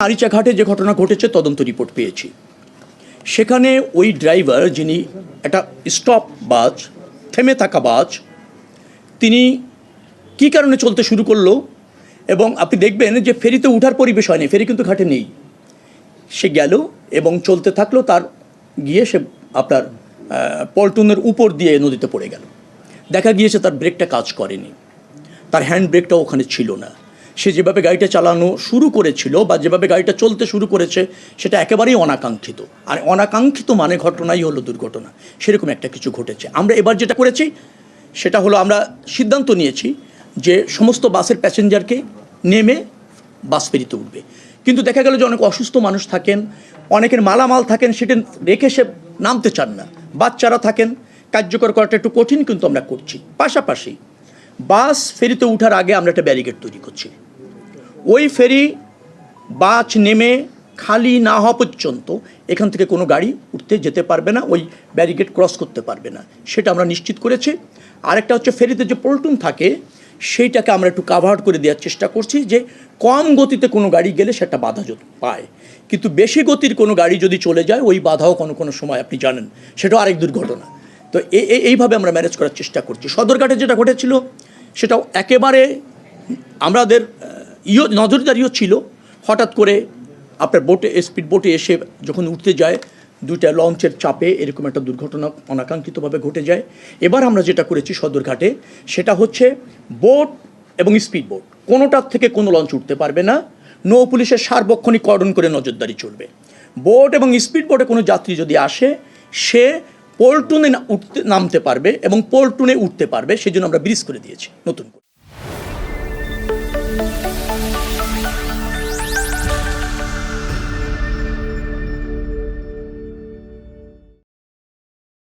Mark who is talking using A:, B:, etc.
A: আরিচাঘাটে যে ঘটনা ঘটেছে তদন্ত রিপোর্ট পেয়েছি। সেখানে ওই ড্রাইভার যিনি একটা স্টপ বাস, থেমে থাকা বাস, তিনি কী কারণে চলতে শুরু করলো, এবং আপনি দেখবেন যে ফেরিতে উঠার পরিবেশ হয়নি, ফেরি কিন্তু ঘাটে নেই। সে গেল এবং চলতে থাকলো, তার গিয়ে সে আপনার পল্টনের উপর দিয়ে নদীতে পড়ে গেল। দেখা গিয়েছে তার ব্রেকটা কাজ করেনি, তার হ্যান্ড ব্রেকটাও ওখানে ছিল না। সে যেভাবে গাড়িটা চালানো শুরু করেছিল বা যেভাবে গাড়িটা চলতে শুরু করেছে সেটা একেবারেই অনাকাঙ্ক্ষিত। আর অনাকাঙ্ক্ষিত মানে ঘটনাই হলো দুর্ঘটনা, সেরকম একটা কিছু ঘটেছে। আমরা এবার যেটা করেছি সেটা হলো আমরা সিদ্ধান্ত নিয়েছি যে সমস্ত বাসের প্যাসেঞ্জারকে নেমে বাস ফেরিতে উঠবে। কিন্তু দেখা গেল যে অনেক অসুস্থ মানুষ থাকেন, অনেকের মালামাল থাকেন, সেটা রেখে সে নামতে চান না, বাচ্চারা থাকেন, কার্যকর করাটা একটু কঠিন, কিন্তু আমরা করছি। পাশাপাশি বাস ফেরিতে ওঠার আগে আমরা একটা ব্যারিকেড তৈরি করছি। ওই ফেরি বাস নেমে খালি না হওয়া পর্যন্ত এখান থেকে কোনো গাড়ি উঠতে যেতে পারবে না, ওই ব্যারিকেড ক্রস করতে পারবে না, সেটা আমরা নিশ্চিত করেছি। আরেকটা হচ্ছে ফেরিতে যে পল্টন থাকে সেইটাকে আমরা একটু কাভার করে দেওয়ার চেষ্টা করছি, যে কম গতিতে কোনো গাড়ি গেলে সেটা বাধা পায়, কিন্তু বেশি গতির কোনো গাড়ি যদি চলে যায় ওই বাধাও কোনো সময় আপনি জানেন সেটাও আরেক দুর্ঘটনা। তো এইভাবে আমরা ম্যানেজ করার চেষ্টা করছি। সদরঘাটে যেটা ঘটেছিল সেটাও একেবারে আমাদের নজরদারিও ছিল। হঠাৎ করে আপনার বোটে, স্পিড বোটে এসে যখন উঠতে যায়, দুইটা লঞ্চের চাপে এরকম একটা দুর্ঘটনা অনাকাঙ্ক্ষিতভাবে ঘটে যায়। এবার আমরা যেটা করেছি সদরঘাটে সেটা হচ্ছে বোট এবং স্পিড বোট কোনোটার থেকে কোনো লঞ্চ উঠতে পারবে না, নৌ পুলিশের সার্বক্ষণিক কর্ডন করে নজরদারি চলবে। বোট এবং স্পিড বোটে কোনো যাত্রী যদি আসে সে পল্টনে নামতে পারবে এবং পল্টনে উঠতে পারবে, সেই জন্য আমরা ব্রিজ করে দিয়েছি নতুন করে।